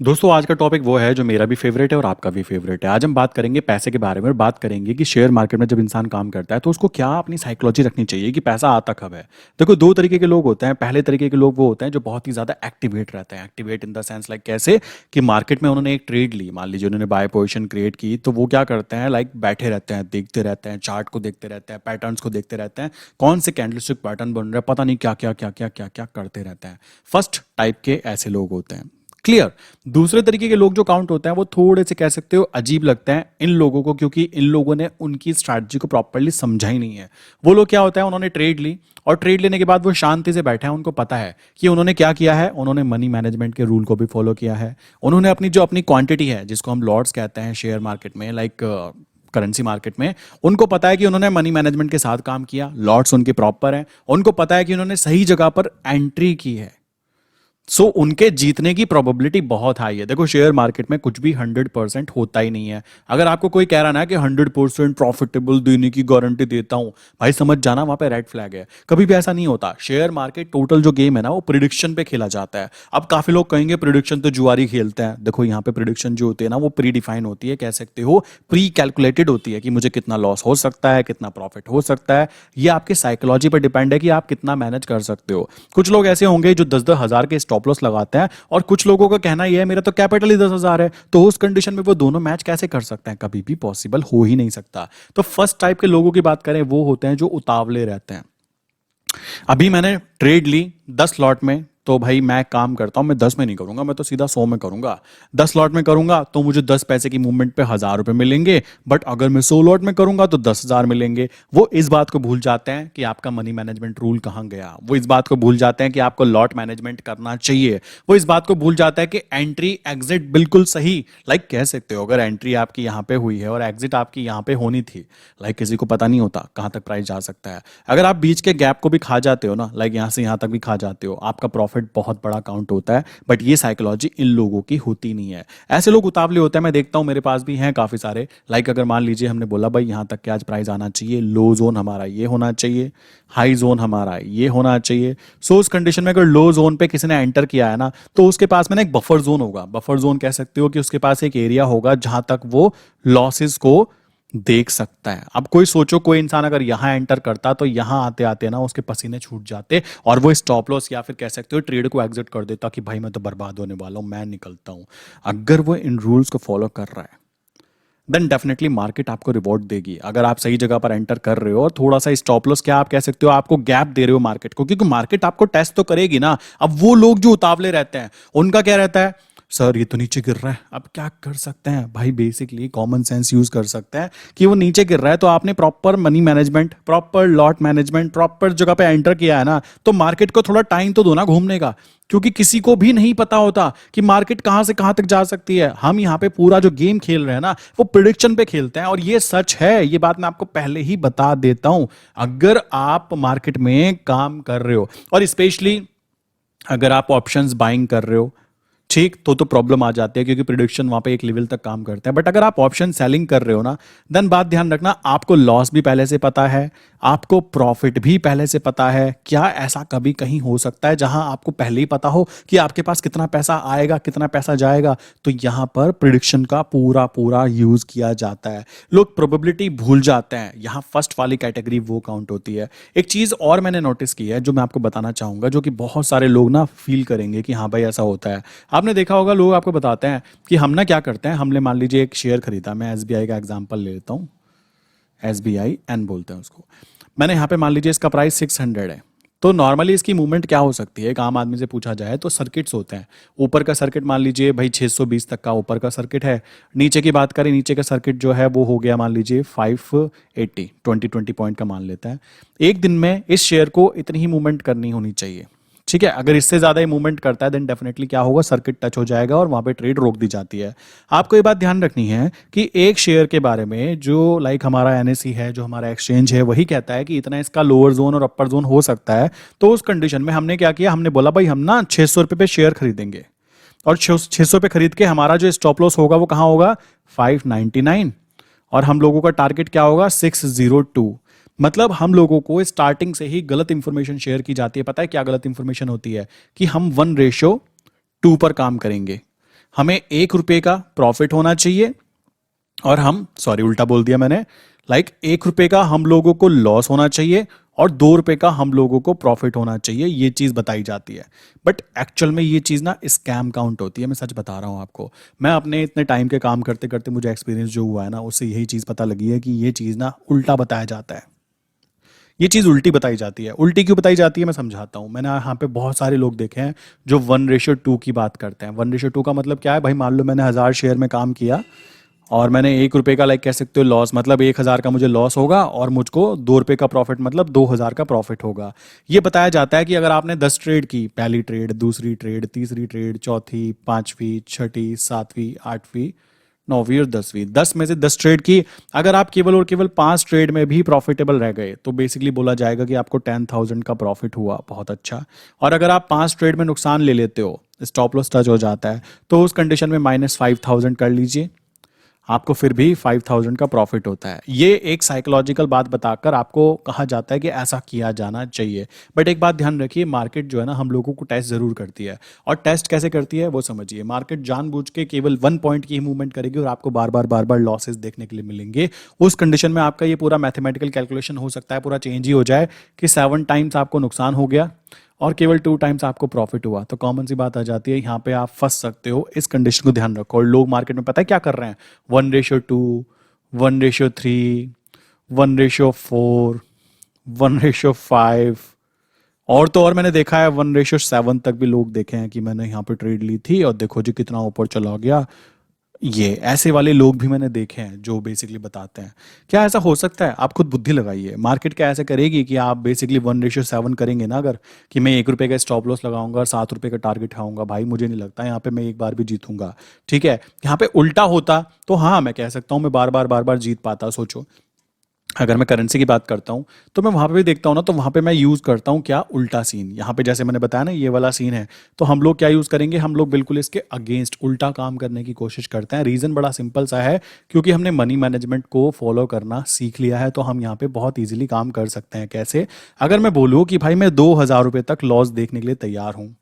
दोस्तों आज का टॉपिक वो है जो मेरा भी फेवरेट है और आपका भी फेवरेट है। आज हम बात करेंगे पैसे के बारे में और बात करेंगे कि शेयर मार्केट में जब इंसान काम करता है तो उसको क्या अपनी साइकोलॉजी रखनी चाहिए कि पैसा आता कब है। देखो दो तरीके के लोग होते हैं। पहले तरीके के लोग वो होते हैं जो बहुत ही ज़्यादा एक्टिवेट रहते हैं। Activate in the sense like कैसे कि मार्केट में उन्होंने एक ट्रेड ली, मान लीजिए उन्होंने बाय पोजीशन क्रिएट की, तो वो क्या करते हैं लाइक बैठे रहते हैं, देखते रहते हैं, चार्ट को देखते रहते हैं, पैटर्न्स को देखते रहते हैं, कौन से कैंडलस्टिक पैटर्न बन रहा है, पता नहीं क्या क्या क्या क्या क्या क्या करते रहते हैं। फर्स्ट टाइप के ऐसे लोग होते हैं। क्लियर। दूसरे तरीके के लोग जो काउंट होते हैं वो थोड़े से कह सकते हो अजीब लगते हैं इन लोगों को, क्योंकि इन लोगों ने उनकी स्ट्रैटेजी को प्रॉपर्ली समझा ही नहीं है। वो लोग क्या होता है, उन्होंने ट्रेड ली और ट्रेड लेने के बाद वो शांति से बैठे हैं। उनको पता है कि उन्होंने क्या किया है, उन्होंने मनी मैनेजमेंट के रूल को भी फॉलो किया है। उन्होंने अपनी क्वांटिटी है जिसको हम लॉट्स कहते हैं शेयर मार्केट में, लाइक करेंसी मार्केट में, उनको पता है कि उन्होंने मनी मैनेजमेंट के साथ काम किया, लॉट्स उनके प्रॉपर हैं, उनको पता है कि उन्होंने सही जगह पर एंट्री की है। उनके जीतने की प्रोबेबिलिटी बहुत हाई है। देखो शेयर मार्केट में कुछ भी 100% होता ही नहीं है। अगर आपको कोई कह रहा ना कि 100% प्रॉफिटेबल देने की गारंटी देता हूं, भाई समझ जाना वहां पे रेड फ्लैग है। कभी भी ऐसा नहीं होता। शेयर मार्केट टोटल जो गेम है ना वो प्रिडिक्शन पे खेला जाता है। अब काफी लोग कहेंगे प्रिडिक्शन तो जुआरी खेलते हैं। देखो यहाँ पे प्रिडिक्शन जो होती है ना वो प्री डिफाइन होती है, कह सकते हो प्री कैलकुलेटेड होती है कि मुझे कितना लॉस हो सकता है, कितना प्रॉफिट हो सकता है। ये आपके साइकोलॉजी पर डिपेंड है कि आप कितना मैनेज कर सकते हो। कुछ लोग ऐसे होंगे जो 10-10 हजार के स्टॉप लॉस लगाते हैं और कुछ लोगों का कहना यह है मेरा तो कैपिटल ही 10,000 है, तो उस कंडीशन में वो दोनों मैच कैसे कर सकते हैं? कभी भी पॉसिबल हो ही नहीं सकता। तो फर्स्ट टाइप के लोगों की बात करें, वो होते हैं जो उतावले रहते हैं। अभी मैंने ट्रेड ली 10 लॉट में, तो भाई मैं काम करता हूं, मैं 10 में नहीं करूंगा, मैं तो सीधा 100 में करूंगा। 10 लॉट में करूंगा तो मुझे 10 पैसे की मूवमेंट पे 1,000 रुपए मिलेंगे, बट अगर मैं 100 लॉट में करूंगा तो 10,000 मिलेंगे। वो इस बात को भूल जाते हैं कि आपका मनी मैनेजमेंट रूल कहां गया। वो इस बात को भूल जाते हैं कि आपको लॉट मैनेजमेंट करना चाहिए। वो इस बात को भूल जाता है कि एंट्री एग्जिट बिल्कुल सही, लाइक कह सकते हो अगर एंट्री आपकी यहां पे हुई है और एग्जिट आपकी यहां पे होनी थी, लाइक किसी को पता नहीं होता कहां तक प्राइस जा सकता है। अगर आप बीच के गैप को भी खा जाते हो ना, लाइक यहां से यहां तक भी खा जाते हो, आपका प्रॉफिट बहुत बड़ा काउंट होता है। बट ये साइकोलॉजी इन लोगों की होती नहीं है। ऐसे लोग उतावले होते हैं, मैं देखता हूं मेरे पास भी हैं काफी सारे। लाइक अगर मान लीजिए हमने बोला भाई यहां तक के आज प्राइस आना चाहिए, लो जोन हमारा ये होना चाहिए, हाई जोन हमारा ये होना चाहिए। उस कंडीशन में अगर लो जोन पे किसी ने एंटर किया है ना, तो उसके पास में ना एक बफर जोन होगा। बफर जोन कह सकते हो कि उसके पास एक एरिया होगा जहां तक वो लॉसेस को देख सकता है। अब कोई सोचो कोई इंसान अगर यहां एंटर करता तो यहां आते आते ना उसके पसीने छूट जाते और वो स्टॉप लॉस या फिर कह सकते हो ट्रेड को एग्जिट कर देता कि भाई मैं तो बर्बाद होने वाला हूं, मैं निकलता हूं। अगर वो इन रूल्स को फॉलो कर रहा है देन डेफिनेटली मार्केट आपको रिवॉर्ड देगी। अगर आप सही जगह पर एंटर कर रहे हो और थोड़ा सा स्टॉप लॉस क्या आप कह सकते हो आपको गैप दे रहे हो मार्केट को, क्योंकि मार्केट आपको टेस्ट तो करेगी ना। अब वो लोग जो उतावले रहते हैं उनका क्या रहता है, सर ये तो नीचे गिर रहा है, अब क्या कर सकते हैं भाई? बेसिकली कॉमन सेंस यूज कर सकते हैं कि वो नीचे गिर रहा है, तो आपने proper money management, proper lot management, proper जगह पे एंटर किया है ना, तो मार्केट को थोड़ा टाइम तो दो ना घूमने का। क्योंकि किसी को भी नहीं पता होता कि मार्केट कहां से कहां तक जा सकती है। हम यहां पे पूरा जो गेम खेल रहे हैं ना वो प्रिडिक्शन पे खेलते हैं, और ये सच है। ये बात मैं आपको पहले ही बता देता हूं। अगर आप मार्केट में काम कर रहे हो और स्पेशली अगर आप ऑप्शंस बाइंग कर रहे हो, ठीक, तो प्रॉब्लम आ जाती है क्योंकि प्रिडिक्शन वहां पे एक लेवल तक काम करता है। बट अगर आप ऑप्शन सेलिंग कर रहे हो ना, देन बात ध्यान रखना, आपको लॉस भी पहले से पता है, आपको प्रॉफिट भी पहले से पता है। क्या ऐसा कभी कहीं हो सकता है जहां आपको पहले ही पता हो कि आपके पास कितना पैसा आएगा, कितना पैसा जाएगा? तो यहां पर प्रिडिक्शन का पूरा पूरा यूज किया जाता है। लोग प्रोबेबिलिटी भूल जाते हैं। यहां फर्स्ट वाली कैटेगरी वो काउंट होती है। एक चीज और मैंने नोटिस की है जो मैं आपको बताना चाहूंगा, जो कि बहुत सारे लोग ना फील करेंगे कि हाँ भाई ऐसा होता है। आपने देखा होगा लोग आपको बताते हैं कि हम ना क्या करते हैं, हमने मान लीजिए एक शेयर खरीदा, मैं एसबीआई का एग्जांपल ले लेता हूं, एसबीआई एन बोलते हैं उसको। मैंने यहाँ पे मान लीजिए इसका प्राइस 600 है, तो नॉर्मली इसकी मूवमेंट क्या हो सकती है? एक आम आदमी से पूछा जाए तो सर्किट्स होते हैं। ऊपर का सर्किट मान लीजिए भाई 620 तक का ऊपर का सर्किट है। नीचे की बात करें, नीचे का सर्किट जो है वो हो गया मान लीजिए 580, 20 पॉइंट का मान लेता है। एक दिन में इस शेयर को इतनी ही मूवमेंट करनी होनी चाहिए, ठीक है। अगर इससे ज्यादा ही मूवमेंट करता है देन डेफिनेटली क्या होगा, सर्किट टच हो जाएगा और वहां पे ट्रेड रोक दी जाती है। आपको ये बात ध्यान रखनी है कि एक शेयर के बारे में जो लाइक हमारा एनएसई है, जो हमारा एक्सचेंज है, वही कहता है कि इतना इसका लोअर जोन और अपर जोन हो सकता है। तो उस कंडीशन में हमने क्या किया, हमने बोला भाई हम ना 600 रुपए पे शेयर खरीदेंगे और 600 पे खरीद के हमारा जो स्टॉप लॉस होगा वो कहां होगा, 599, और हम लोगों का टारगेट क्या होगा, 602। मतलब हम लोगों को स्टार्टिंग से ही गलत इंफॉर्मेशन शेयर की जाती है। पता है क्या गलत इंफॉर्मेशन होती है? कि हम 1:2 पर काम करेंगे। हमें 1 रुपए का प्रॉफिट होना चाहिए और हम, सॉरी उल्टा बोल दिया मैंने, लाइक 1 रुपए का हम लोगों को लॉस होना चाहिए और 2 रुपए का हम लोगों को प्रॉफिट होना चाहिए, ये चीज बताई जाती है। बट एक्चुअल में ये चीज ना स्कैम काउंट होती है, मैं सच बता रहा हूँ आपको। मैं अपने इतने टाइम के काम करते करते मुझे एक्सपीरियंस जो हुआ है ना, उससे यही चीज पता लगी है कि ये चीज ना उल्टा बताया जाता है। ये चीज उल्टी बताई जाती है। उल्टी क्यों बताई जाती है मैं समझाता हूँ। मैंने यहाँ पे बहुत सारे लोग देखे हैं जो 1:2 की बात करते हैं। 1:2 का मतलब क्या है भाई, मान लो मैंने 1000 शेयर में काम किया और मैंने 1 रुपए का, लाइक कह सकते हो लॉस, मतलब 1000 का मुझे लॉस होगा और मुझको 2 रुपए का प्रॉफिट मतलब 2000 का प्रॉफिट होगा। ये बताया जाता है कि अगर आपने 10 ट्रेड की, पहली ट्रेड, दूसरी ट्रेड, तीसरी ट्रेड, चौथी, पांचवी, छठी, सातवीं, आठवीं, 9वीं और 10वीं, 10 में से 10 ट्रेड की, अगर आप केवल और केवल 5 ट्रेड में भी प्रॉफिटेबल रह गए तो बेसिकली बोला जाएगा कि आपको 10,000 का प्रॉफिट हुआ, बहुत अच्छा। और अगर आप 5 ट्रेड में नुकसान ले लेते हो, स्टॉप लॉस टच हो जाता है, तो उस कंडीशन में -5000 कर लीजिए, आपको फिर भी 5000 का प्रॉफिट होता है। ये एक साइकोलॉजिकल बात बताकर आपको कहा जाता है कि ऐसा किया जाना चाहिए। बट एक बात ध्यान रखिए, मार्केट जो है ना हम लोगों को टेस्ट जरूर करती है। और टेस्ट कैसे करती है वो समझिए। मार्केट जानबूझ के केवल 1 पॉइंट की ही मूवमेंट करेगी और आपको बार बार लॉसेस देखने के लिए मिलेंगे। उस कंडीशन में आपका ये पूरा मैथमेटिकल कैलकुलेशन हो सकता है पूरा चेंज ही हो जाए कि 7 टाइम्स आपको नुकसान हो गया और केवल 2 टाइम्स आपको प्रॉफिट हुआ। तो कॉमन सी बात आ जाती है, यहाँ पे आप फंस सकते हो। इस कंडीशन को ध्यान रखो। और लोग मार्केट में पता है क्या कर रहे हैं, 1:2, 1:3, 1:4, 1:5, और तो और मैंने देखा है 1:7 तक भी लोग देखे हैं कि मैंने यहाँ पे ट्रेड ली थी और देखो जी कितना ऊपर चला गया। ये ऐसे वाले लोग भी मैंने देखे हैं जो बेसिकली बताते हैं। क्या ऐसा हो सकता है? आप खुद बुद्धि लगाइए। मार्केट क्या ऐसे करेगी कि आप बेसिकली 1:7 करेंगे ना, अगर कि मैं 1 रुपए का स्टॉप लॉस लगाऊंगा और 7 रुपए का टारगेट खाऊंगा, भाई मुझे नहीं लगता यहाँ पे मैं एक बार भी जीतूंगा। ठीक है, यहाँ पे उल्टा होता तो हाँ मैं कह सकता हूँ मैं बार बार जीत पाता। सोचो, अगर मैं करेंसी की बात करता हूँ तो मैं वहां पे भी देखता हूँ ना, तो वहां पे मैं यूज करता हूँ क्या, उल्टा सीन। यहाँ पे जैसे मैंने बताया ना ये वाला सीन है, तो हम लोग क्या यूज करेंगे, हम लोग बिल्कुल इसके अगेंस्ट उल्टा काम करने की कोशिश करते हैं। रीजन बड़ा सिंपल सा है, क्योंकि हमने मनी मैनेजमेंट को फॉलो करना सीख लिया है, तो हम यहाँ पे बहुत ईजिली काम कर सकते हैं। कैसे? अगर मैं बोलूँ कि भाई मैं 2000 रुपए तक लॉस देखने के लिए तैयार हूँ,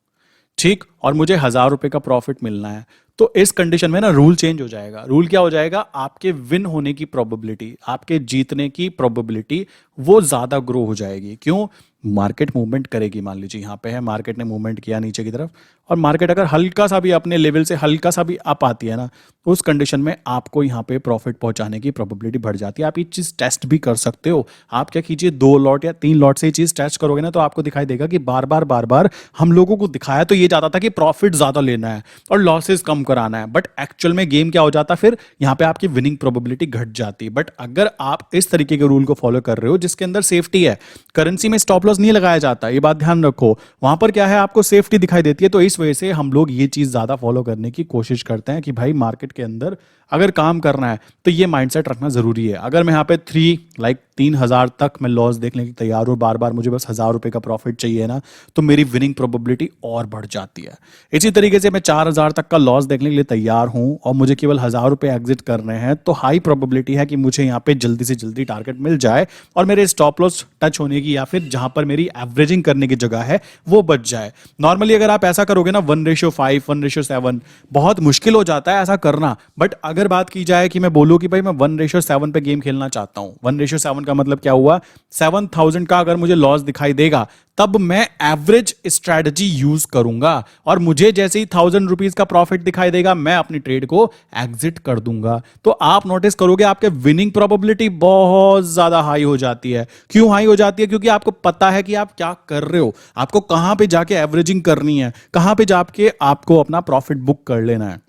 ठीक, और मुझे 1000 रुपए का प्रॉफिट मिलना है, तो इस कंडीशन में ना रूल चेंज हो जाएगा। रूल क्या हो जाएगा, आपके विन होने की प्रोबेबिलिटी, आपके जीतने की प्रोबेबिलिटी वो ज्यादा ग्रो हो जाएगी। क्यों? मार्केट मूवमेंट करेगी। मान लीजिए यहाँ पे है, मार्केट ने मूवमेंट किया नीचे की तरफ, और मार्केट अगर हल्का सा भी अपने लेवल से हल्का सा भी अप आती है ना, उस कंडीशन में आपको यहाँ पे प्रॉफिट पहुंचाने की प्रोबेबिलिटी बढ़ जाती है। आप ये चीज टेस्ट भी कर सकते हो। आप क्या कीजिए, 2 लॉट या 3 लॉट से ये चीज टेस्ट करोगे ना, तो आपको दिखाई देगा कि बार बार हम लोगों को दिखाया तो ये जाता था कि प्रॉफिट ज्यादा लेना है और लॉसेस कम कराना है, बट एक्चुअल में गेम क्या हो जाता, फिर यहाँ पे आपकी विनिंग प्रोबेबिलिटी घट जाती। बट अगर आप इस तरीके के रूल को फॉलो कर रहे हो जिसके अंदर सेफ्टी है, करेंसी में स्टॉप लॉस नहीं लगाया जाता, ये बात ध्यान रखो। वहां पर क्या है, आपको सेफ्टी दिखाई देती है, तो इस वजह से हम लोग ये चीज ज्यादा फॉलो करने की कोशिश करते हैं कि भाई मार्केट के अंदर अगर काम करना है तो ये माइंडसेट रखना जरूरी है। अगर मैं यहाँ पे 3,000 तक मैं लॉस देखने के लिए तैयार हूँ, बार बार मुझे बस 1000 रुपए का प्रॉफिट चाहिए ना, तो मेरी विनिंग प्रोबेबिलिटी और बढ़ जाती है। इसी तरीके से मैं 4000 तक का लॉस देखने के लिए तैयार हूँ और मुझे केवल 1000 रुपए एग्जिट करने हैं, तो हाई प्रोबेबिलिटी है कि मुझे यहाँ पे जल्दी से जल्दी टारगेट मिल जाए और मेरे स्टॉप लॉस टच होने की या फिर जहां पर मेरी एवरेजिंग करने की जगह है वो बच जाए। नॉर्मली अगर आप ऐसा करोगे ना, 1:5, 1:7, बहुत मुश्किल हो जाता है ऐसा करना। बट अगर बात की जाए कि मैं बोलूँ कि भाई मैं 1:7 पे गेम खेलना चाहता हूँ, 1:7 का मतलब क्या हुआ, 7000 का अगर मुझे लॉस दिखाई देगा तब मैं एवरेज स्ट्रेटजी यूज करूंगा, और मुझे जैसे ही 1000 रुपीज का प्रॉफिट दिखाई देगा मैं अपनी ट्रेड को एग्जिट कर दूंगा। तो आप नोटिस करोगे आपके विनिंग प्रोबेबिलिटी बहुत ज्यादा हाई हो जाती है। क्यों हाई हो जाती है? क्योंकि आपको पता है कि आप क्या कर रहे हो, आपको कहां पे जाके एवरेजिंग करनी है, कहां पे जाके आपको अपना प्रॉफिट बुक कर लेना है।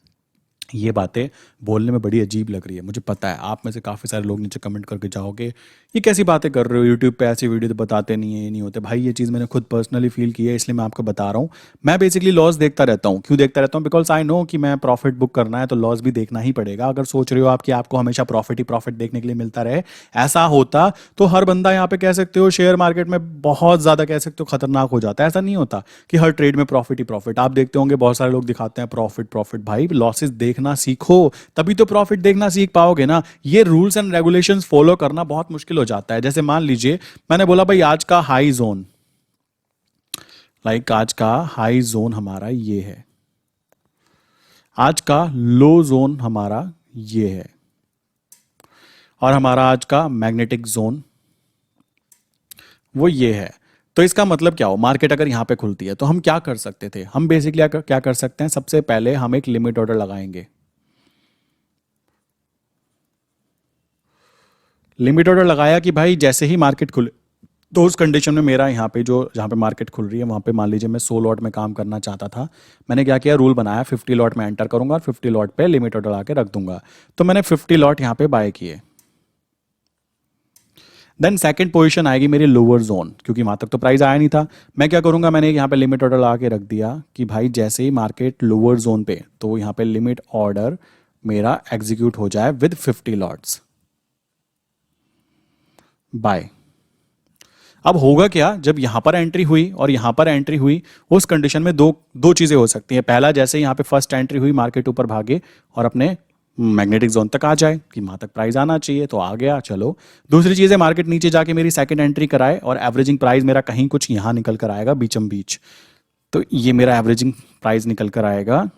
ये बातें बोलने में बड़ी अजीब लग रही है, मुझे पता है। आप में से काफ़ी सारे लोग नीचे कमेंट करके जाओगे ये कैसी बातें कर रहे हो, यूट्यूब पे ऐसी वीडियो तो बताते नहीं है, ये नहीं होते। भाई ये चीज़ मैंने खुद पर्सनली फील की है, इसलिए मैं आपको बता रहा हूँ। मैं बेसिकली लॉस देखता रहता हूँ। क्यों देखता रहता हूँ? बिकॉज आई नो कि मैं प्रॉफिट बुक करना है तो लॉस भी देखना ही पड़ेगा। अगर सोच रहे हो आप कि आपको हमेशा प्रॉफिट ही प्रॉफिट देखने के लिए मिलता रहे, ऐसा होता तो हर बंदा यहाँ पे कह सकते हो शेयर मार्केट में बहुत ज़्यादा कह सकते हो खतरनाक हो जाता है। ऐसा नहीं होता कि हर ट्रेड में प्रॉफिट ही प्रॉफिट। आप देखते होंगे बहुत सारे लोग दिखाते हैं प्रॉफिट प्रॉफिट। भाई लॉसेस देखना सीखो, तभी तो प्रॉफिट देखना सीख पाओगे ना। ये रूल्स एंड रेगुलेशंस फॉलो करना बहुत मुश्किल हो जाता है। जैसे मान लीजिए मैंने बोला भाई आज का हाई जोन, लाइक आज का हाई जोन हमारा ये है। आज का लो जोन हमारा ये है, और हमारा आज का मैग्नेटिक जोन वो ये है। तो इसका मतलब क्या हो, मार्केट अगर यहाँ पे खुलती है तो हम क्या कर सकते थे, हम बेसिकली क्या कर सकते हैं, सबसे पहले हम एक लिमिट ऑर्डर लगाएंगे। लिमिट ऑर्डर लगाया कि भाई जैसे ही मार्केट खुले, तो उस कंडीशन में मेरा यहाँ पे जो जहाँ पे मार्केट खुल रही है वहाँ पे मान लीजिए मैं 100 लॉट में काम करना चाहता था, मैंने क्या किया, रूल बनाया 50 लॉट में एंटर करूंगा और 50 लॉट पे लिमिट ऑर्डर आके रख दूंगा। तो मैंने 50 लॉट यहाँ पे बाय किए। देन सेकंड पोजीशन आएगी मेरी लोअर जोन, क्योंकि वहां तक तो प्राइस आया नहीं था। मैं क्या करूंगा, मैंने यहाँ पे लिमिट ऑर्डर लगा के रख दिया कि भाई जैसे ही मार्केट लोअर जोन पे, तो यहाँ पे लिमिट ऑर्डर मेरा एग्जीक्यूट हो जाए विद 50 लॉट्स बाय। अब होगा क्या, जब यहां पर एंट्री हुई और यहां पर एंट्री हुई, उस कंडीशन में दो दो चीजें हो सकती हैं। पहला, जैसे यहां पे फर्स्ट एंट्री हुई मार्केट ऊपर भागे और अपने मैग्नेटिक जोन तक आ जाए कि वहां तक प्राइस आना चाहिए, तो आ गया, चलो। दूसरी चीज है, मार्केट नीचे जाके मेरी सेकंड एंट्री कराए और एवरेजिंग प्राइस मेरा कहीं कुछ यहां निकल कर आएगा बीचम बीच। तो ये मेरा एवरेजिंग प्राइस निकल कर आएगा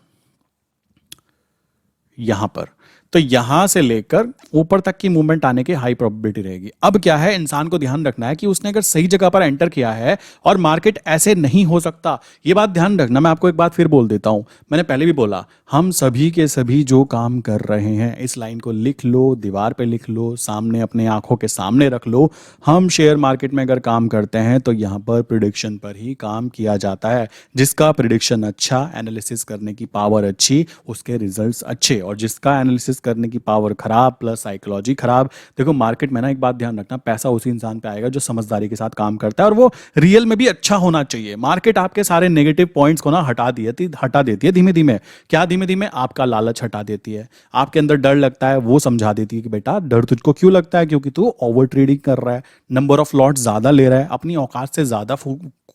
यहां पर। तो यहां से लेकर ऊपर तक की मूवमेंट आने की हाई प्रोबेबिलिटी रहेगी। अब क्या है, इंसान को ध्यान रखना है कि उसने अगर सही जगह पर एंटर किया है, और मार्केट ऐसे नहीं हो सकता, ये बात ध्यान रखना। मैं आपको एक बात फिर बोल देता हूं, मैंने पहले भी बोला, हम सभी के सभी जो काम कर रहे हैं, इस लाइन को लिख लो, दीवार पे लिख लो, सामने अपने आंखों के सामने रख लो। हम शेयर मार्केट में अगर काम करते हैं तो यहां पर प्रिडिक्शन पर ही काम किया जाता है। जिसका प्रिडिक्शन अच्छा, एनालिसिस करने की पावर अच्छी, उसके रिजल्ट्स अच्छे, और जिसका एनालिसिस करने की पावर खराब प्लस साइकोलॉजी खराब। देखो मार्केट में ना एक बात ध्यान रखना, पैसा उसी इंसान पे आएगा जो समझदारी के साथ काम करता है, और वो रियल में भी अच्छा होना चाहिए। मार्केट आपके सारे नेगेटिव पॉइंट्स को ना हटा देती है धीमे धीमे। क्या धीमे धीमे? आपका लालच हटा देती है, आपके अंदर डर लगता है वो समझा देती है कि बेटा डर तुझको क्यों लगता है, क्योंकि तू ओवर ट्रेडिंग कर रहा है, नंबर ऑफ लॉट ज्यादा ले रहा है, अपनी औकात से ज्यादा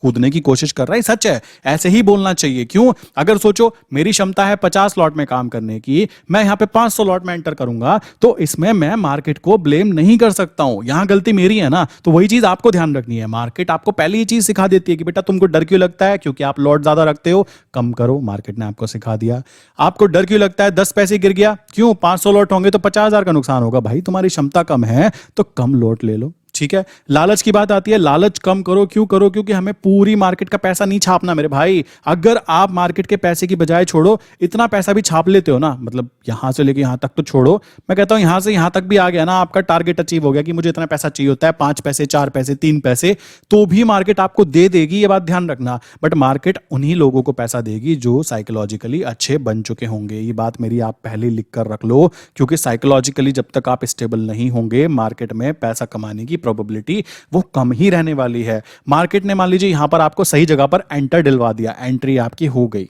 कूदने की कोशिश कर रहा है। सच है, ऐसे ही बोलना चाहिए। क्यों? अगर सोचो मेरी क्षमता है 50 लॉट में काम करने की, मैं यहां पे 500 लॉट में एंटर करूंगा, तो इसमें मैं मार्केट को ब्लेम नहीं कर सकता हूं, यहां गलती मेरी है ना। तो वही चीज आपको ध्यान रखनी है। मार्केट आपको पहले ही चीज सिखा देती है कि बेटा तुमको डर क्यों लगता है, क्योंकि आप लॉट ज्यादा रखते हो, कम करो। मार्केट ने आपको सिखा दिया। आपको डर क्यों लगता है 10 पैसे गिर गया, क्यों? 500 लॉट होंगे तो 50,000 का नुकसान होगा। भाई तुम्हारी क्षमता कम है तो कम लॉट ले लो, ठीक है। लालच की बात आती है, लालच कम करो। क्यों करो? क्योंकि हमें पूरी मार्केट का पैसा नहीं छापना मेरे भाई। अगर आप मार्केट के पैसे की बजाय छोड़ो, इतना पैसा भी छाप लेते हो ना, मतलब यहां से लेके यहां तक तो छोड़ो, मैं कहता हूं यहां से यहां तक भी आ गया ना, आपका टारगेट अचीव हो गया कि मुझे इतना पैसा चाहिए होता है, 5 पैसे, 4 पैसे, 3 पैसे, तो भी मार्केट आपको दे देगी, ये बात ध्यान रखना। बट मार्केट उन्हीं लोगों को पैसा देगी जो साइकोलॉजिकली अच्छे बन चुके होंगे। ये बात मेरी आप पहले लिख कर रख लो, क्योंकि साइकोलॉजिकली जब तक आप स्टेबल नहीं होंगे, मार्केट में पैसा कमाने की प्रोबेबिलिटी वो कम ही रहने वाली है। मार्केट ने मान लीजिए यहां पर आपको सही जगह पर एंटर दिलवा दिया, एंट्री आपकी हो गई।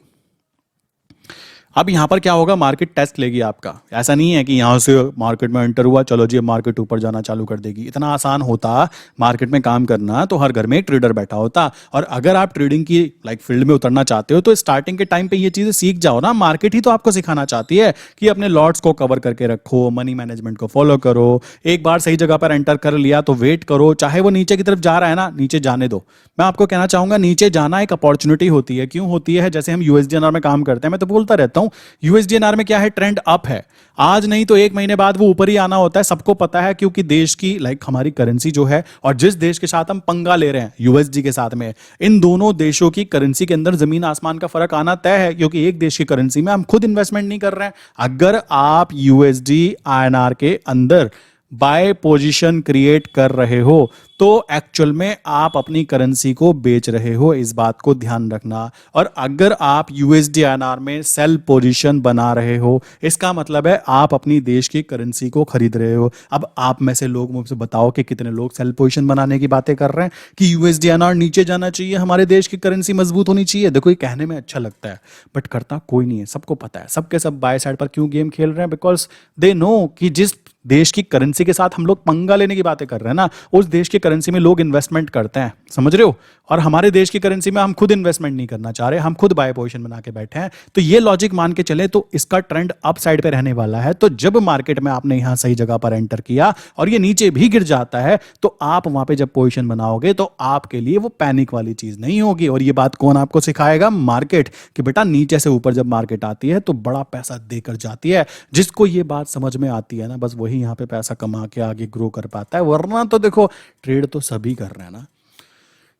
अब यहां पर क्या होगा, मार्केट टेस्ट लेगी आपका। ऐसा नहीं है कि यहां से मार्केट में एंटर हुआ, चलो जी मार्केट ऊपर जाना चालू कर देगी। इतना आसान होता मार्केट में काम करना तो हर घर में एक ट्रेडर बैठा होता। और अगर आप ट्रेडिंग की फील्ड में उतरना चाहते हो तो स्टार्टिंग के टाइम पे ये चीजें सीख जाओ ना। मार्केट ही तो आपको सिखाना चाहती है कि अपने लॉट्स को कवर करके रखो, मनी मैनेजमेंट को फॉलो करो। एक बार सही जगह पर एंटर कर लिया तो वेट करो, चाहे वो नीचे की तरफ जा रहा है ना, नीचे जाने दो। मैं आपको कहना चाहूंगा नीचे जाना एक अपॉर्चुनिटी होती है। क्यों होती है? जैसे हम यूएसडीएनआर में काम करते हैं, मैं तो बोलता रहता हूं यूएसडीएनआर में क्या है, ट्रेंड अप है। आज नहीं तो 1 महीने बाद वो ऊपर ही आना होता है, सबको पता है। क्योंकि देश की हमारी करेंसी जो है, और जिस देश के साथ हम पंगा ले रहे हैं यूएसडी के साथ में, इन दोनों देशों की करेंसी के अंदर जमीन आसमान का फर्क आना तय है। क्योंकि एक देश की करेंसी में हम खुद इन्वेस्टमेंट नहीं कर रहे हैं। अगर आप यूएसडी आईएनआर के अंदर बाय पोजीशन क्रिएट कर रहे हो तो एक्चुअल में आप अपनी करेंसी को बेच रहे हो, इस बात को ध्यान रखना। और अगर आप यूएसडी आईएनआर में सेल पोजीशन बना रहे हो, इसका मतलब है आप अपनी देश की करेंसी को खरीद रहे हो। अब आप में से लोग मुझसे बताओ कि कितने लोग सेल पोजीशन बनाने की बातें कर रहे हैं कि यूएसडी आईएनआर नीचे जाना चाहिए, हमारे देश की करेंसी मजबूत होनी चाहिए। देखो ये कहने में अच्छा लगता है बट करता कोई नहीं है। सबको पता है, सबके सब बाय साइड पर क्यों गेम खेल रहे हैं, बिकॉज दे नो कि जिस देश की करेंसी के साथ हम लोग पंगा लेने की बातें कर रहे हैं ना। उस देश की करेंसी में लोग इन्वेस्टमेंट करते हैं, समझ रहे हो, और हमारे देश की करेंसी में हम खुद इन्वेस्टमेंट नहीं करना चाह रहे, हम खुद बाय पोजीशन बना के बैठे हैं। तो ये लॉजिक मान के चले तो इसका ट्रेंड अप साइड पे रहने वाला है। तो जब मार्केट में आपने यहां सही जगह पर एंटर किया और ये नीचे भी गिर जाता है तो आप वहां पे जब पोजीशन बनाओगे तो आपके लिए वो पैनिक वाली चीज नहीं होगी। और ये बात कौन आपको सिखाएगा? मार्केट, कि बेटा नीचे से ऊपर जब मार्केट आती है तो बड़ा पैसा देकर जाती है। जिसको ये बात समझ में आती है ना, बस वही यहाँ पे पैसा कमा के आगे ग्रो कर पाता है। वरना तो देखो, ट्रेड तो सभी कर रहे हैं ना,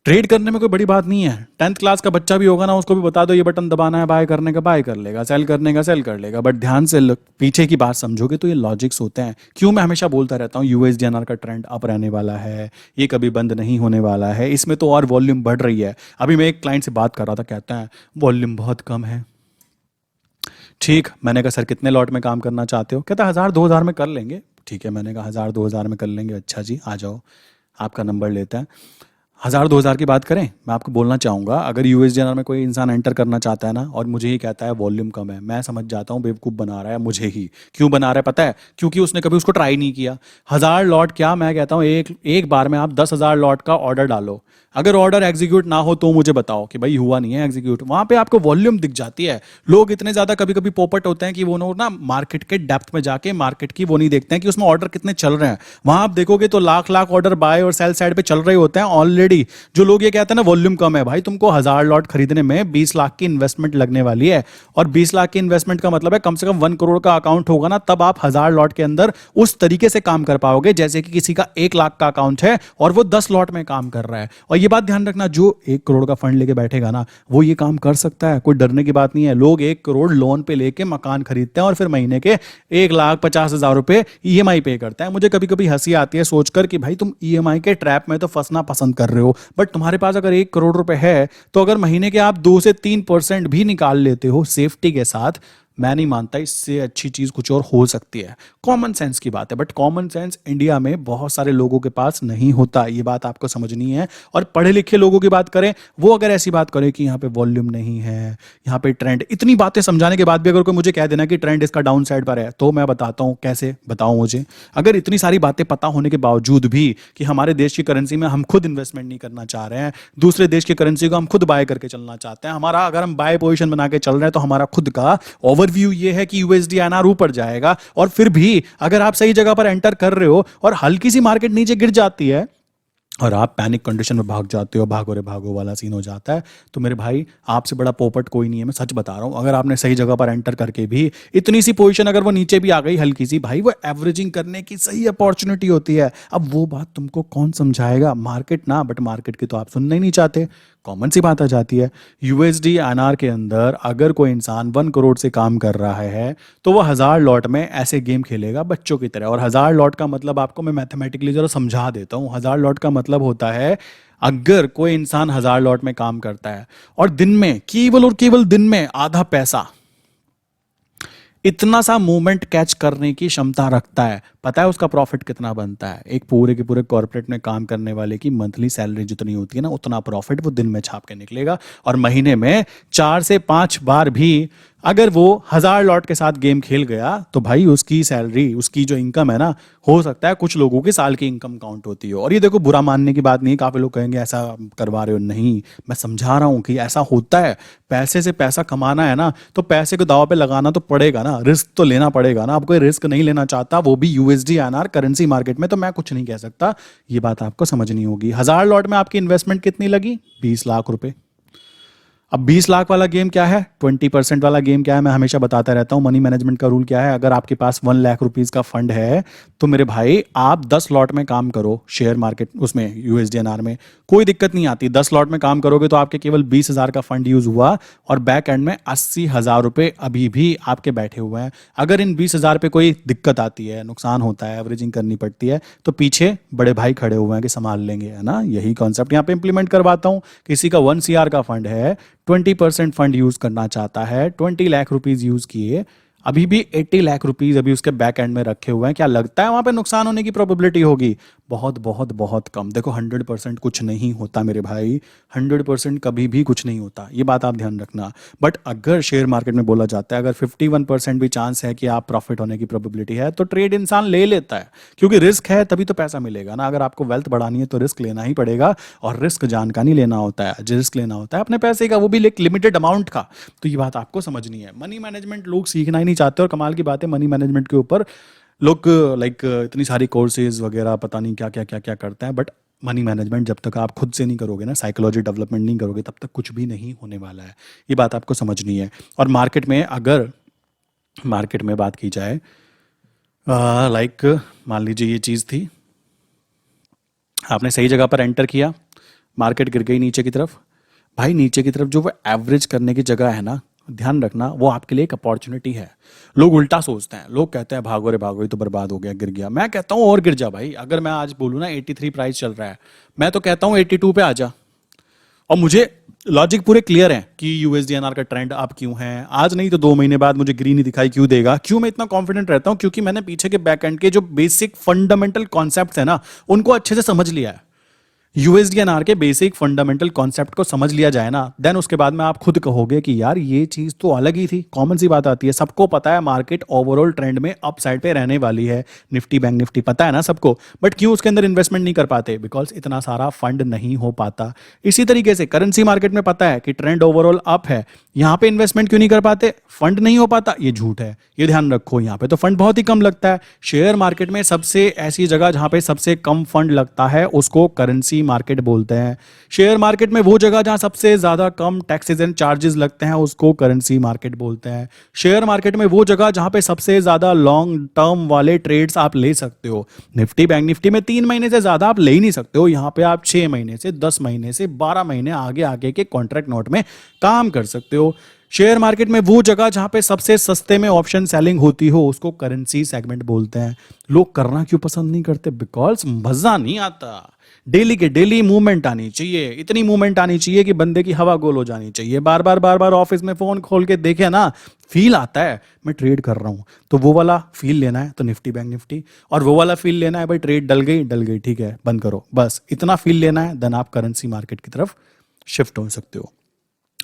ट्रेड करने में कोई बड़ी बात नहीं है। 10th क्लास का बच्चा भी होगा ना, उसको भी बता दो ये बटन दबाना है, बाय करने का बाय कर लेगा, सेल करने का सेल कर लेगा। बट ध्यान से पीछे की बात समझोगे तो ये लॉजिक्स होते हैं। क्यों मैं हमेशा बोलता रहता हूँ यूएसडीएनआर का ट्रेंड अप रहने वाला है, ये कभी बंद नहीं होने वाला है, इसमें तो और वॉल्यूम बढ़ रही है। अभी मैं एक क्लाइंट से बात कर रहा था, कहता है वॉल्यूम बहुत कम है। ठीक, मैंने कहा सर कितने लॉट में काम करना चाहते हो? कहता 1000-2000 में कर लेंगे। ठीक है, मैंने कहा 1000-2000 में कर लेंगे, अच्छा जी आ जाओ, आपका नंबर लेते हैं। 1000-2000 की बात करें, मैं आपको बोलना चाहूँगा, अगर यूएसडीएनआर में कोई इंसान एंटर करना चाहता है ना और मुझे ही कहता है वॉल्यूम कम है, मैं समझ जाता हूँ बेवकूफ़ बना रहा है मुझे ही। क्यों बना रहा है पता है? क्योंकि उसने कभी उसको ट्राई नहीं किया। 1000 लॉट क्या, मैं कहता हूँ एक एक बार में आप 10,000 लॉट का ऑर्डर डालो। अगर ऑर्डर एग्जीक्यूट ना हो तो मुझे बताओ कि भाई हुआ नहीं है एग्जीक्यूट, वहां पे आपको वॉल्यूम दिख जाती है। लोग इतने ज्यादा कभी कभी पोपट होते हैं कि वो ना मार्केट के डेप्थ में जाके मार्केट की वो नहीं देखते हैं कि उसमें ऑर्डर कितने चल रहे हैं। वहां आप देखोगे तो लाख लाख ऑर्डर बाय और सेल साइड पे चल रहे होते हैं ऑलरेडी। जो लोग ये कहते हैं ना वॉल्यूम कम है, भाई तुमको 1000 लॉट खरीदने में 20 लाख की इन्वेस्टमेंट लगने वाली है। और 20 लाख की इन्वेस्टमेंट का मतलब है कम से कम 1 करोड़ का अकाउंट होगा ना, तब आप 1000 लॉट के अंदर उस तरीके से काम कर पाओगे जैसे कि किसी का 1 लाख का अकाउंट है और वो 10 लॉट में काम कर रहा है। और ये बात ध्यान रखना, जो 1 करोड़ का फंड लेके बैठेगा ना वो ये काम कर सकता है, कोई डरने की बात नहीं है। लोग 1 करोड़ लोन पे लेके मकान खरीदते हैं और फिर महीने के 1,50,000 रुपए ईएमआई पे करते हैं। मुझे कभी कभी हंसी आती है सोचकर कि भाई तुम ईएमआई के ट्रैप में तो फंसना पसंद कर रहे हो, बट तुम्हारे पास अगर 1 करोड़ रुपए है तो अगर महीने के आप 2 से 3% भी निकाल लेते हो सेफ्टी के साथ, मैं नहीं मानता इससे अच्छी चीज कुछ और हो सकती है। कॉमन सेंस की बात है, बट कॉमन सेंस इंडिया में बहुत सारे लोगों के पास नहीं होता, ये बात आपको समझनी है। और पढ़े लिखे लोगों की बात करें, वो अगर ऐसी बात करें कि यहाँ पे वॉल्यूम नहीं है, यहाँ पे ट्रेंड, इतनी बातें समझाने के बाद भी अगर कोई मुझे कह देना कि ट्रेंड इसका डाउन साइड पर है, तो मैं बताता हूँ कैसे बताऊं मुझे। अगर इतनी सारी बातें पता होने के बावजूद भी कि हमारे देश की करेंसी में हम खुद इन्वेस्टमेंट नहीं करना चाह रहे हैं, दूसरे देश की करेंसी को हम खुद बाय करके चलना चाहते हैं, हमारा अगर हम बाय पोजिशन बना के चल रहे हैं तो हमारा खुद का ओवरव्यू ये है कि यूएसडीएनआर ऊपर जाएगा। और फिर भी अगर आप सही जगह पर एंटर कर रहे हो और हल्की सी मार्केट नीचे गिर जाती है और आप पैनिक कंडीशन में भाग जाते हो, भागो रे भागो वाला सीन हो जाता है, तो मेरे भाई आपसे बड़ा पोपट कोई नहीं है, मैं सच बता रहा हूं। अगर आपने सही जगह पर एंटर करके भी इतनी सी पोजीशन अगर वो नीचे भी आ गई हल्की सी, भाई वो एवरेजिंग करने की सही अपॉर्चुनिटी होती है। अब वो बात तुमको कौन समझाएगा? मार्केट ना, बट मार्केट की तो आप सुनना ही नहीं चाहते। कॉमन सी बात आ जाती है, यूएसडीएनआर के अंदर अगर कोई इंसान 1 करोड़ से काम कर रहा है तो वो 1000 लॉट में ऐसे गेम खेलेगा बच्चों की तरह। और 1000 लॉट का मतलब आपको मैं मैथमेटिकली जरा समझा देता हूँ। 1000 लॉट का मतलब होता है, अगर कोई इंसान 1000 लॉट में काम करता है और दिन में केवल और केवल दिन में आधा पैसा, इतना सा मूवमेंट कैच करने की क्षमता रखता है, पता है उसका प्रॉफिट कितना बनता है? एक पूरे के पूरे कॉर्पोरेट में काम करने वाले की मंथली सैलरी जितनी होती है ना, उतना प्रॉफिट वो दिन में छाप के निकलेगा। और महीने में 4 से 5 बार भी अगर वो 1000 लॉट के साथ गेम खेल गया तो भाई उसकी सैलरी, उसकी जो इनकम है ना, हो सकता है कुछ लोगों की साल की इनकम काउंट होती हो। और ये देखो बुरा मानने की बात नहीं, काफी लोग कहेंगे ऐसा करवा रहे हो, नहीं, मैं समझा रहा हूं कि ऐसा होता है। पैसे से पैसा कमाना है ना, तो पैसे को दाव पे लगाना तो पड़ेगा ना, रिस्क तो लेना पड़ेगा ना। अब कोई रिस्क नहीं लेना चाहता, वो भी यूएसडीएनआर करेंसी मार्केट में, तो मैं कुछ नहीं कह सकता। ये बात आपको समझनी होगी। 1000 लॉट में आपकी इन्वेस्टमेंट कितनी लगी? 20 लाख रुपए। अब 20 लाख वाला गेम क्या है, 20% वाला गेम क्या है, मैं हमेशा बताता रहता हूं। मनी मैनेजमेंट का रूल क्या है, अगर आपके पास 1 लाख रुपीज का फंड है तो मेरे भाई आप 10 लॉट में काम करो शेयर मार्केट, उसमें यूएसडीएनआर में कोई दिक्कत नहीं आती। 10 लॉट में काम करोगे तो आपके केवल 20,000 का फंड यूज हुआ और बैक एंड में 80,000 रुपए अभी भी आपके बैठे हुए हैं। अगर इन 20,000 पे कोई दिक्कत आती है, नुकसान होता है, एवरेजिंग करनी पड़ती है, तो पीछे बड़े भाई खड़े हुए हैं कि संभाल लेंगे, है ना। यही कॉन्सेप्ट यहाँ पे इंप्लीमेंट करवाता हूँ। किसी का 1 CR का फंड है, 20% फंड यूज करना चाहता है, 20 लाख रुपीज यूज किए, अभी भी 80 लाख रुपीस अभी उसके बैक एंड में रखे हुए हैं। क्या लगता है वहां पे नुकसान होने की प्रोबेबिलिटी होगी? बहुत बहुत बहुत कम। देखो 100% कुछ नहीं होता मेरे भाई, 100% कभी भी कुछ नहीं होता, ये बात आप ध्यान रखना। बट अगर शेयर मार्केट में बोला जाता है अगर 51% भी चांस है कि आप प्रॉफिट होने की प्रोबेबिलिटी है तो ट्रेड इंसान ले लेता है, क्योंकि रिस्क है तभी तो पैसा मिलेगा ना। अगर आपको वेल्थ बढ़ानी है तो रिस्क लेना ही पड़ेगा, और रिस्क जान का नहीं लेना होता है, रिस्क लेना होता है अपने पैसे का, वो भी एक लिमिटेड अमाउंट का। तो ये बात आपको समझनी है। मनी मैनेजमेंट लोग सीखना ही नहीं चाहते, और कमाल की बात है मनी मैनेजमेंट के ऊपर लोग लाइक इतनी सारी कोर्सेज वगैरह पता नहीं क्या क्या क्या क्या करते हैं, बट मनी मैनेजमेंट जब तक आप खुद से नहीं करोगे ना, साइकोलॉजी डेवलपमेंट नहीं करोगे, तब तक कुछ भी नहीं होने वाला है। ये बात आपको समझनी है। और मार्केट में अगर मार्केट में बात की जाए, लाइक मान लीजिए ये चीज़ थी, आपने सही जगह पर एंटर किया, मार्केट गिर गई नीचे की तरफ। भाई नीचे की तरफ जो वो एवरेज करने की जगह है ना, ध्यान रखना वो आपके लिए एक अपॉर्चुनिटी है। लोग उल्टा सोचते हैं, लोग कहते हैं भागो रे भागो, ये तो बर्बाद हो गया, गिर गया। मैं कहता हूँ और गिर जा भाई। अगर मैं आज बोलूँ ना 83 प्राइस चल रहा है, मैं तो कहता हूँ 82 पे आ जा। और मुझे लॉजिक पूरे क्लियर है कि यूएसडीएनआर का ट्रेंड अब क्यों है, आज नहीं तो 2 महीने बाद मुझे ग्रीन ही दिखाई क्यों देगा। क्यों मैं इतना कॉन्फिडेंट रहता हूं? क्योंकि मैंने पीछे के बैक एंड के जो बेसिक फंडामेंटल कॉन्सेप्ट्स है ना, उनको अच्छे से समझ लिया है। यूएसडीएनआर के बेसिक फंडामेंटल कॉन्सेप्ट को समझ लिया जाए ना, देन उसके बाद में आप खुद कहोगे कि यार ये चीज तो अलग ही थी। कॉमन सी बात आती है, सबको पता है मार्केट ओवरऑल ट्रेंड में अप साइड पे रहने वाली है, निफ्टी बैंक निफ्टी पता है ना सबको, बट क्यों उसके अंदर इन्वेस्टमेंट नहीं कर पाते? बिकॉज इतना सारा फंड नहीं हो पाता। इसी तरीके से करेंसी मार्केट में पता है कि ट्रेंड ओवरऑल अप है, यहां पे इन्वेस्टमेंट क्यों नहीं कर पाते? फंड नहीं हो पाता। ये झूठ है, ये ध्यान रखो। यहां पे तो फंड बहुत ही कम लगता है। शेयर मार्केट में सबसे ऐसी जगह जहां पे सबसे कम फंड लगता है उसको करेंसी मार्केट बोलते हैं। शेयर मार्केट में वो जगह जहां सबसे ज्यादा कम टैक्सेस एंड चार्जेस लगते हैं उसको करेंसी मार्केट बोलते हैं। शेयर मार्केट में वो जगह जहां पे सबसे ज्यादा लॉन्ग टर्म वाले ट्रेड्स आप ले सकते हो। निफ्टी बैंक निफ्टी में 3 महीने से ज्यादा आप ले ही नहीं सकते हो, यहां पे आप 6 महीने से 10 महीने से 12 महीने आगे आगे के कॉन्ट्रैक्ट नोट में काम कर सकते हो। शेयर मार्केट में वो जगह जहां पे सबसे सस्ते में ऑप्शन सेलिंग होती हो उसको करेंसी सेगमेंट बोलते हैं। लोग करना क्यों पसंद नहीं करते? बिकॉज मजा नहीं आता। डेली के डेली मूवमेंट आनी चाहिए, इतनी मूवमेंट आनी चाहिए कि बंदे की हवा गोल हो जानी चाहिए। बार बार ऑफिस में फोन खोल के देखे ना, फील आता है मैं ट्रेड कर रहा हूं, तो वो वाला फील लेना है तो निफ्टी बैंक निफ्टी, और वो वाला फील लेना है भाई ट्रेड डल गई ठीक है बंद करो, बस इतना फील लेना है, देन आप करेंसी मार्केट की तरफ शिफ्ट हो सकते हो।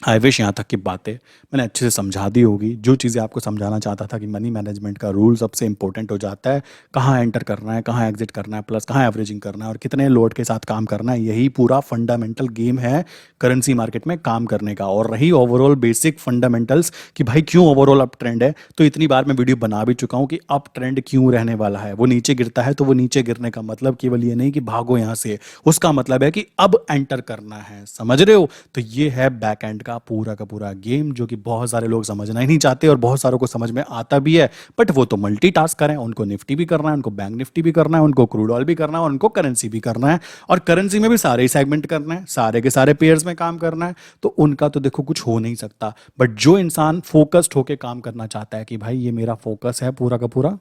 आई विश यहाँ तक की बातें मैंने अच्छे से समझा दी होगी। जो चीज़ें आपको समझाना चाहता था कि मनी मैनेजमेंट का रूल सबसे इंपॉर्टेंट हो जाता है, कहाँ एंटर करना है, कहाँ एग्जिट करना है, प्लस कहाँ एवरेजिंग करना है और कितने लोड के साथ काम करना है, यही पूरा फंडामेंटल गेम है करेंसी मार्केट में काम करने का। और रही ओवरऑल बेसिक फंडामेंटल्स कि भाई क्यों ओवरऑल अप ट्रेंड है, तो इतनी बार मैं वीडियो बना भी चुका हूँ कि अप ट्रेंड क्यों रहने वाला है। वो नीचे गिरता है तो वो नीचे गिरने का मतलब केवल ये नहीं कि भागो यहाँ से, उसका मतलब है कि अब एंटर करना है। समझ रहे हो? तो ये है बैक एंड का पूरा गेम, जो कि बहुत सारे लोग समझना ही नहीं चाहते और बहुत सारों को समझ में आता भी है, बट वो तो मल्टीटास्कर हैं। उनको निफ्टी भी करना है, उनको बैंक निफ्टी भी करना है, उनको क्रूड ऑयल भी करना है और उनको करेंसी भी करना है, और करेंसी में भी सारे ही सेगमेंट करना है, सारे के सारे पेयर्स में काम करना है। तो उनका तो देखो कुछ हो नहीं सकता। बट जो इंसान फोकस्ड होकर काम करना चाहता है कि भाई ये मेरा फोकस है पूरा का पूरा,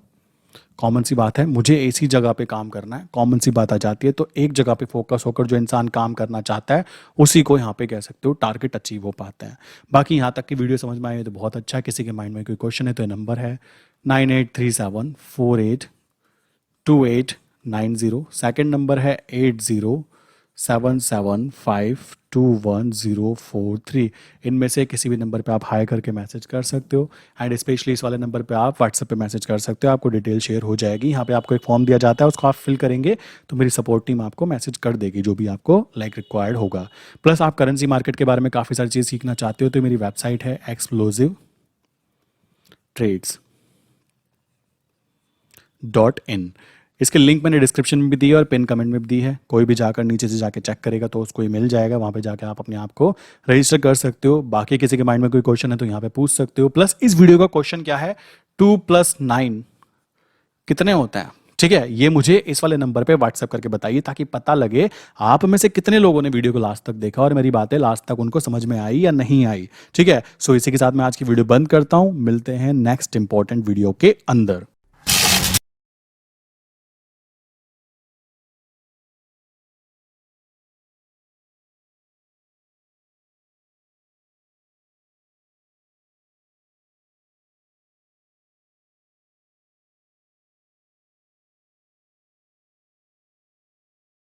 कॉमन सी बात है मुझे इसी जगह पे काम करना है, कॉमन सी बात आ जाती है, तो एक जगह पे फोकस होकर जो इंसान काम करना चाहता है उसी को यहाँ पे कह सकते हो टारगेट अचीव हो पाते हैं। बाकी यहाँ तक की वीडियो समझ में आई है तो बहुत अच्छा है। किसी के माइंड में कोई क्वेश्चन है तो ये नंबर है 9837482890, सेकेंड नंबर है 8077521043। इनमें से किसी भी नंबर पे आप हाई करके मैसेज कर सकते हो, एंड स्पेशली इस वाले नंबर पे आप व्हाट्सएप पे मैसेज कर सकते हो। आपको डिटेल शेयर हो जाएगी, यहाँ पे आपको एक फॉर्म दिया जाता है, उसको आप फिल करेंगे तो मेरी सपोर्ट टीम आपको मैसेज कर देगी जो भी आपको लाइक रिक्वायर्ड होगा। प्लस आप करेंसी मार्केट के बारे में काफ़ी सारी चीज़ सीखना चाहते हो तो मेरी वेबसाइट है explosivtrades.in। इसके लिंक मैंने डिस्क्रिप्शन में भी दी है और पिन कमेंट में भी दी है। कोई भी जाकर नीचे से जाके चेक करेगा तो उसको ही मिल जाएगा, वहाँ पे जाके आप अपने आप को रजिस्टर कर सकते हो। बाकी किसी के माइंड में कोई क्वेश्चन है तो यहाँ पे पूछ सकते हो। प्लस इस वीडियो का क्वेश्चन क्या है, 2+9 कितने होता है? ठीक है, ये मुझे इस वाले नंबर पे व्हाट्सएप करके बताइए ताकि पता लगे आप में से कितने लोगों ने वीडियो को लास्ट तक देखा और मेरी बातें लास्ट तक उनको समझ में आई या नहीं आई। ठीक है, सो इसी के साथ मैं आज की वीडियो बंद करता हूं। मिलते हैं नेक्स्ट इंपॉर्टेंट वीडियो के अंदर।